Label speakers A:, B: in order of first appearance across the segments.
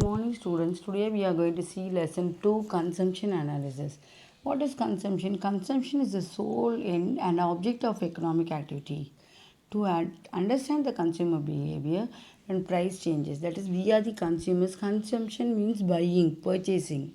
A: Morning students, today we are going to see lesson 2, consumption analysis. What is consumption? Consumption is the sole end and object of economic activity. To understand the consumer behavior and price changes, that is we are the consumers. Consumption means buying, purchasing.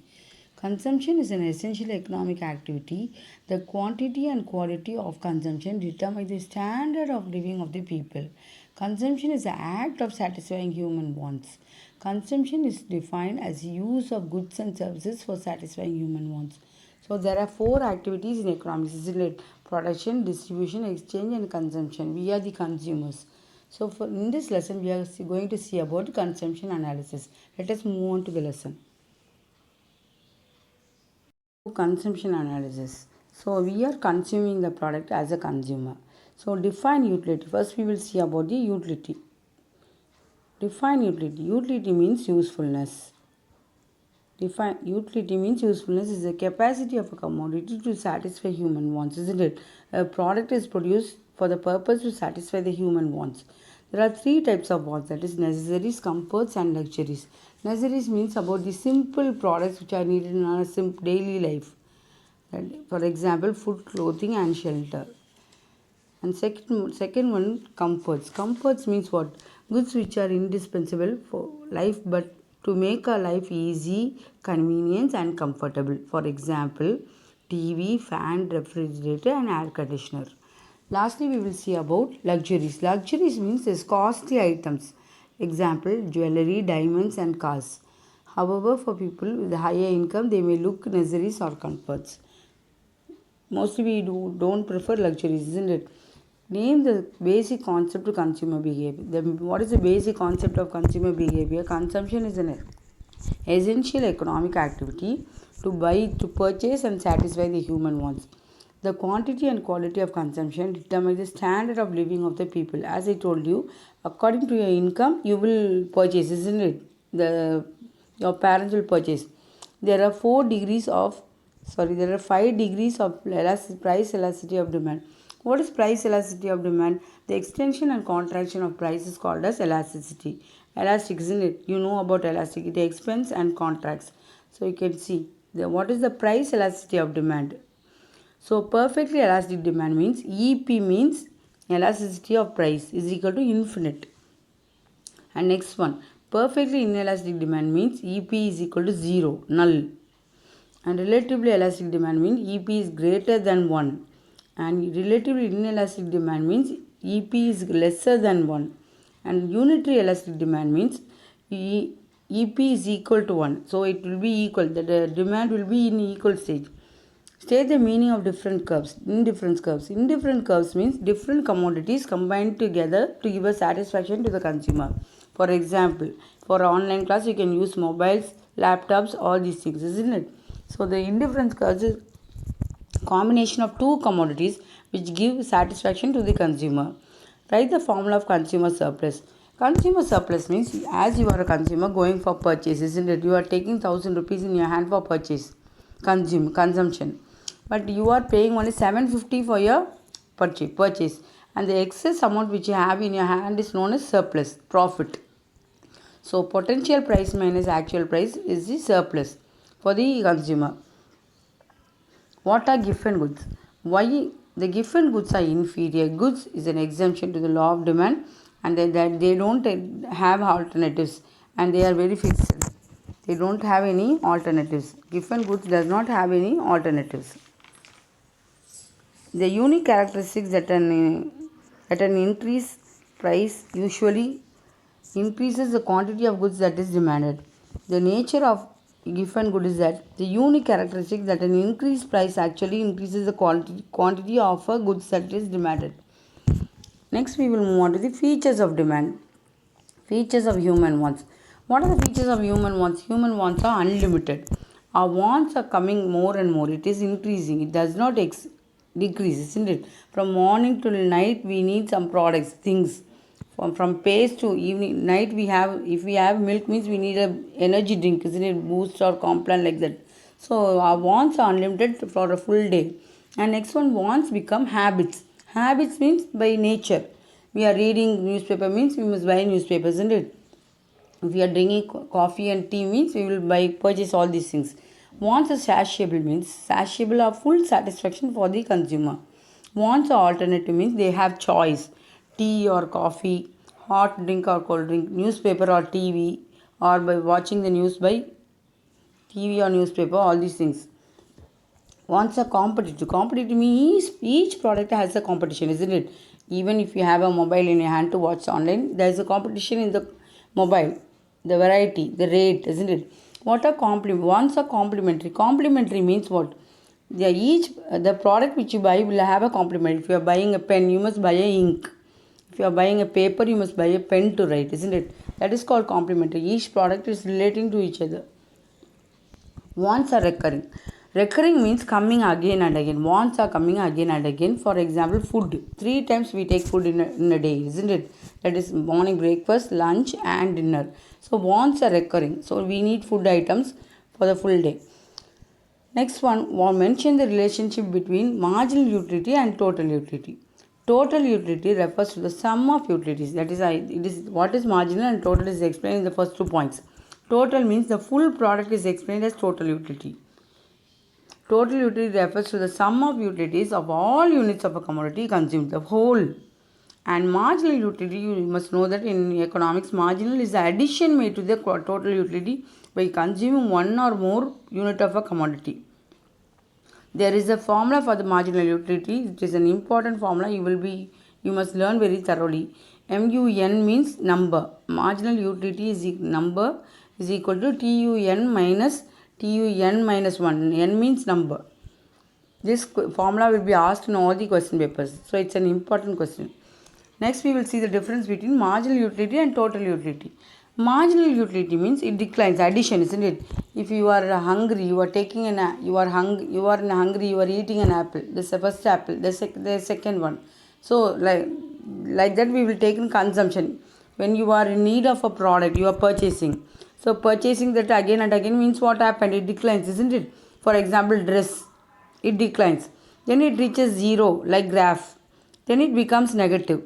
A: Consumption is an essential economic activity. The quantity and quality of consumption determine the standard of living of the people. Consumption is the act of satisfying human wants. Consumption is defined as use of goods and services for satisfying human wants. So there are four activities in economics, isn't it? Production, distribution, exchange, and consumption. We are the consumers. So in this lesson, we are going to see about consumption analysis. Let us move on to the lesson. Consumption analysis. So we are consuming the product as a consumer. So define utility. First we will see about the utility. Define utility. Utility means usefulness. Define utility means usefulness is the capacity of a commodity to satisfy human wants, isn't it? A product is produced for the purpose to satisfy the human wants. There are three types of wants, that is necessaries, comforts, and luxuries. Necessaries means about the simple products which are needed in our daily life. For example, food, clothing, and shelter. And second one, comforts. Comforts means what? Goods which are indispensable for life, but to make our life easy, convenience, and comfortable. For example, TV, fan, refrigerator, and air conditioner. Lastly, we will see about luxuries. Luxuries means is costly items. Example, jewelry, diamonds, and cars. However, for people with higher income, they may look necessaries or comforts. Mostly we don't prefer luxuries, isn't it? Name the basic concept of consumer behavior. What is the basic concept of consumer behavior? Consumption is an essential economic activity to buy, to purchase and satisfy the human wants. The quantity and quality of consumption determine the standard of living of the people. As I told you, according to your income, you will purchase, isn't it? Your parents will purchase. There are 5 degrees of price elasticity of demand. What is price elasticity of demand? The extension and contraction of price is called as elasticity. Elastic, isn't it? You know about elastic. It expands and contracts. So you can see what is the price elasticity of demand. So perfectly elastic demand means EP means elasticity of price is equal to infinite. And next one, perfectly inelastic demand means EP is equal to 0, null. And relatively elastic demand means EP is greater than 1. And relatively inelastic demand means EP is lesser than 1. And unitary elastic demand means EP is equal to 1. So it will be equal. The demand will be in equal stage. State the meaning of different curves. Indifference curves. Indifferent curves means different commodities combined together to give a satisfaction to the consumer. For example, for online class you can use mobiles, laptops, all these things, isn't it? So the indifference curves is combination of two commodities which give satisfaction to the consumer. Write the formula of consumer surplus. Consumer surplus means as you are a consumer going for purchase, isn't it? You are taking 1,000 rupees in your hand for purchase, consumption, but you are paying only 750 for your purchase, and the excess amount which you have in your hand is known as surplus, profit. So potential price minus actual price is the surplus for the consumer. What are given goods? Why the given goods are inferior? Goods is an exemption to the law of demand, and that they don't have alternatives, and they are very fixed. They don't have any alternatives. Given goods does not have any alternatives. The unique characteristics that an increased price usually increases the quantity of goods that is demanded. The nature of given good is that the unique characteristic that an increased price actually increases the quantity of a goods that is demanded. Next, we will move on to the features of demand. Features of human wants. What are the features of human wants? Human wants are unlimited. Our wants are coming more and more. It is increasing. It does not decrease, isn't it? From morning till night, we need some products, things. From pace to evening, night we have, if we have milk means we need a energy drink, isn't it? Boost or Complan like that. So our wants are unlimited for a full day. And next one, wants become habits. Habits means by nature. We are reading newspaper means we must buy newspapers, isn't it? If we are drinking coffee and tea means we will buy purchase all these things. Wants are satiable means satiable are full satisfaction for the consumer. Wants are alternative means they have choice. Tea or coffee, hot drink or cold drink, newspaper or TV, or by watching the news by TV or newspaper, all these things. Wants a competitive. Competitive means each product has a competition, isn't it? Even if you have a mobile in your hand to watch online, there is a competition in the mobile. The variety, the rate, isn't it? What are complement? Wants are complementary. Complementary means what? The product which you buy will have a complement. If you are buying a pen, you must buy a ink. If you are buying a paper, you must buy a pen to write, isn't it? That is called complementary. Each product is relating to each other. Wants are recurring. Recurring means coming again and again. Wants are coming again and again. For example, food. 3 times we take food in a day, isn't it? That is morning breakfast, lunch, and dinner. So wants are recurring. So we need food items for the full day. Next one, we'll mention the relationship between marginal utility and total utility. Total utility refers to the sum of utilities. That is, it is what is marginal and total is explained in the first 2 points. Total means the full product is explained as total utility. Total utility refers to the sum of utilities of all units of a commodity consumed, the whole. And marginal utility, you must know that in economics, marginal is the addition made to the total utility by consuming one or more unit of a commodity. There is a formula for the marginal utility. It is an important formula. You must learn very thoroughly. MUN means number. Marginal utility is number is equal to TUN minus TUN minus 1. N means number. This formula will be asked in all the question papers. So it's an important question. Next we will see the difference between marginal utility and total utility. Marginal utility means it declines, addition, isn't it? If you are hungry, you are taking you are hungry, you are eating an apple. This is the first apple, the second one. So like that we will take in consumption. When you are in need of a product, you are purchasing. So purchasing that again and again means what happened? It declines, isn't it? For example, dress, it declines. Then it reaches zero, like graph. Then it becomes negative,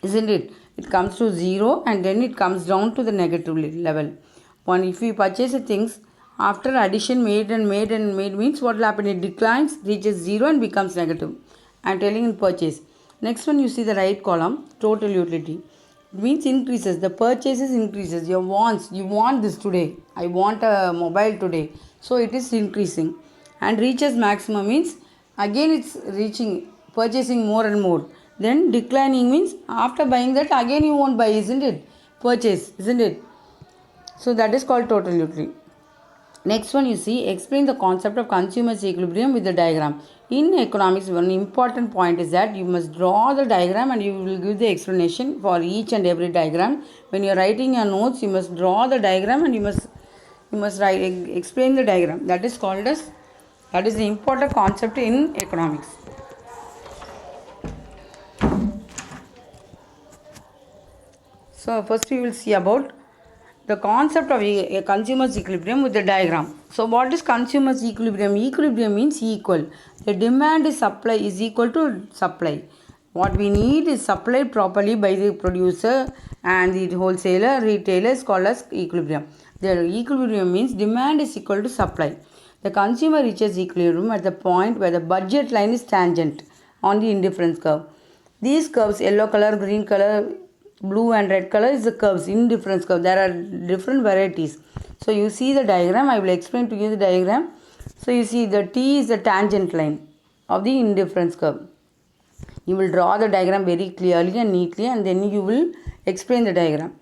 A: isn't it? It comes to zero and then it comes down to the negative level. One, if we purchase things after addition made means what will happen? It declines, reaches zero and becomes negative. I am telling in purchase. Next one, you see the right column, total utility. It means increases. The purchases increases. Your wants, you want this today. I want a mobile today. So it is increasing. And reaches maximum means again it's purchasing more and more. Then declining means after buying that again you won't buy, isn't it? Purchase, isn't it? So that is called total utility. Next one, you see, explain the concept of consumer's equilibrium with the diagram. In economics, one important point is that you must draw the diagram and you will give the explanation for each and every diagram. When you are writing your notes, you must draw the diagram and you must explain the diagram. That is the important concept in economics. So first we will see about the concept of a consumer's equilibrium with the diagram. So what is consumer's equilibrium? Equilibrium means equal. The demand is supply is equal to supply. What we need is supplied properly by the producer and the wholesaler, retailer is called as equilibrium. The equilibrium means demand is equal to supply. The consumer reaches equilibrium at the point where the budget line is tangent on the indifference curve. These curves, yellow color, green color, blue and red color is the curves, indifference curve. There are different varieties. So you see the diagram. I will explain to you the diagram. So you see the T is the tangent line of the indifference curve. You will draw the diagram very clearly and neatly and then you will explain the diagram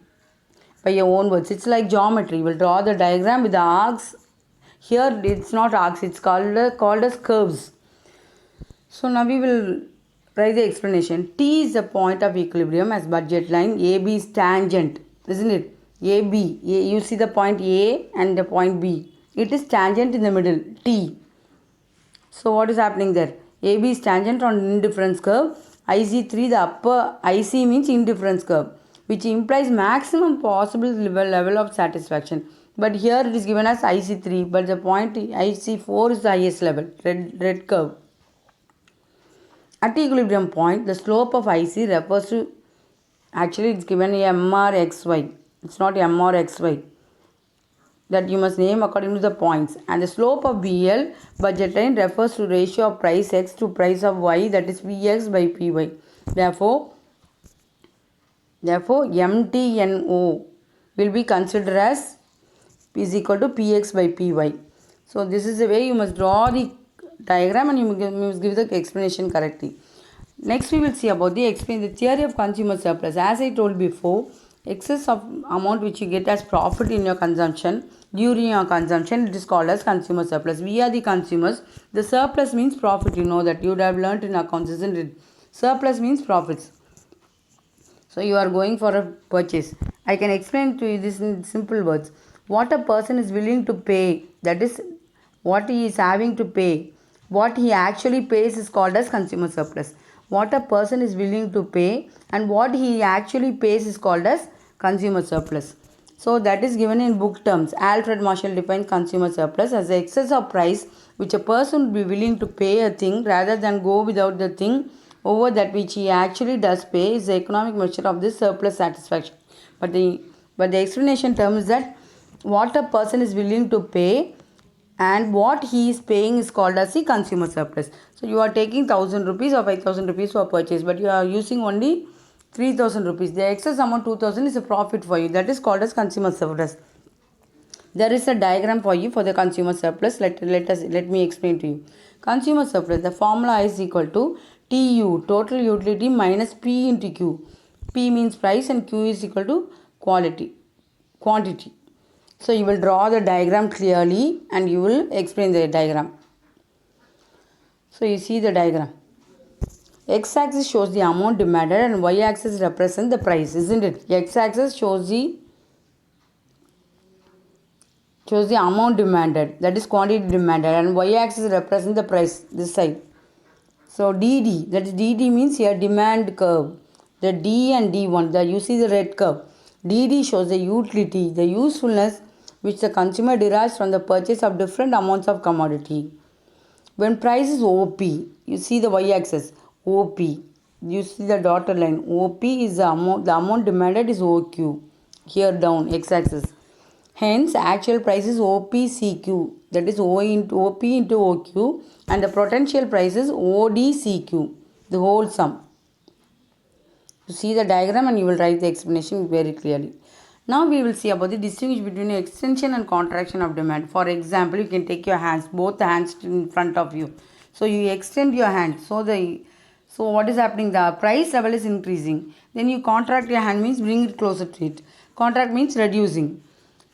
A: by your own words. It's like geometry. You will draw the diagram with the arcs. Here it's not arcs, it's called as curves. So now we will write the explanation. T is the point of equilibrium as budget line. AB is tangent, isn't it? AB. You see the point A and the point B. It is tangent in the middle, T. So what is happening there? AB is tangent on indifference curve. IC3, the upper IC means indifference curve, which implies maximum possible level of satisfaction. But here it is given as IC3, but the point IC4 is the highest level, red curve. At equilibrium point, the slope of IC refers to, actually it's given a MR XY. It's not M or XY. That you must name according to the points. And the slope of BL budget line refers to ratio of price X to price of Y, that is Px by Py. Therefore MTNO will be considered as is equal to Px by Py. So this is the way you must draw the diagram and you must give the explanation correctly. Next we will see about the theory of consumer surplus. As I told before, excess of amount which you get as profit in your consumption during your consumption, it is called as consumer surplus. We are the consumers. The surplus means profit. You know that you would have learnt in accounts, isn't it? Surplus means profits. So you are going for a purchase. I can explain to you this in simple words. What a person is willing to pay, that is what he is having to pay, what he actually pays is called as consumer surplus. What a person is willing to pay and what he actually pays is called as consumer surplus. So that is given in book terms. Alfred Marshall defined consumer surplus as the excess of price which a person would be willing to pay a thing rather than go without the thing over that which he actually does pay is the economic measure of this surplus satisfaction. But the explanation term is that what a person is willing to pay and what he is paying is called as the consumer surplus. So you are taking 1000 rupees or 5000 rupees for purchase, but you are using only 3000 rupees. The excess amount 2000 is a profit for you. That is called as consumer surplus. There is a diagram for you for the consumer surplus. Let me explain to you. Consumer surplus, the formula is equal to TU, total utility, minus P into Q. P means price and Q is equal to quantity. So you will draw the diagram clearly and you will explain the diagram. So you see the diagram. X-axis shows the amount demanded and Y-axis represents the price, isn't it? X-axis shows the amount demanded, that is quantity demanded, and Y-axis represents the price, this side. So DD, that is DD means here demand curve. The D and D1, you see the red curve. DD shows the utility, the usefulness which the consumer derives from the purchase of different amounts of commodity. When price is OP, you see the y-axis, OP. You see the dotted line. OP is the amount demanded is OQ. Here down, x-axis. Hence, actual price is OPCQ. That is OP into OQ. And the potential price is ODCQ. The whole sum. You see the diagram and you will write the explanation very clearly. Now we will see about the distinction between extension and contraction of demand. For example, you can take your hands, both the hands in front of you. So you extend your hand. So what is happening? The price level is increasing. Then you contract your hand means bring it closer to it. Contract means reducing.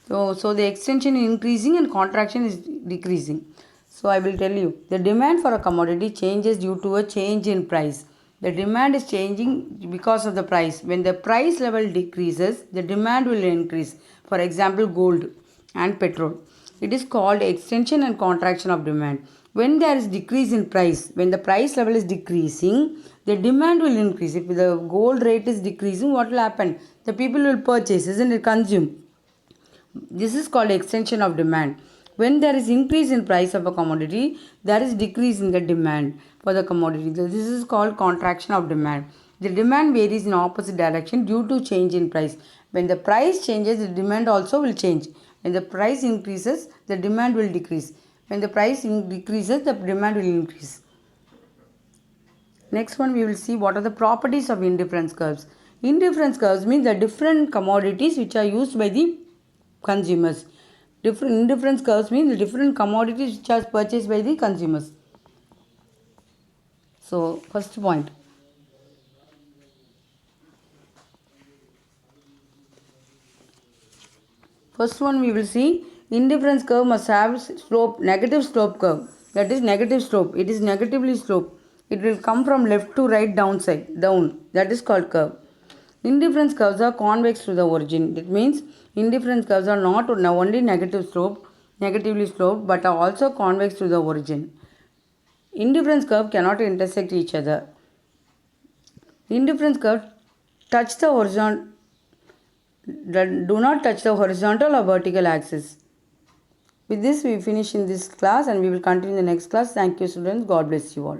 A: So the extension is increasing and contraction is decreasing. So I will tell you, the demand for a commodity changes due to a change in price. The demand is changing because of the price. When the price level decreases, the demand will increase. For example, gold and petrol. It is called extension and contraction of demand. When there is decrease in price, when the price level is decreasing, the demand will increase. If the gold rate is decreasing, what will happen? The people will purchase, isn't it? Consume. This is called extension of demand. When there is increase in price of a commodity, there is decrease in the demand for the commodity. This is called contraction of demand. The demand varies in opposite direction due to change in price. When the price changes, the demand also will change. When the price increases, the demand will decrease. When the price decreases, the demand will increase. Next one, we will see what are the properties of indifference curves. Indifference curves mean the different commodities which are used by the consumers. Indifference curves mean the different commodities which are purchased by the consumers. So, first point. First one we will see, indifference curve must have slope, negative slope curve. That is negative slope. It is negatively sloped. It will come from left to right down. That is called curve. Indifference curves are convex to the origin. That means indifference curves are not only negatively sloped, but are also convex to the origin. Indifference curve cannot intersect each other. Indifference curve do not touch the horizontal or vertical axis. With this, we finish in this class and we will continue in the next class. Thank you, students. God bless you all.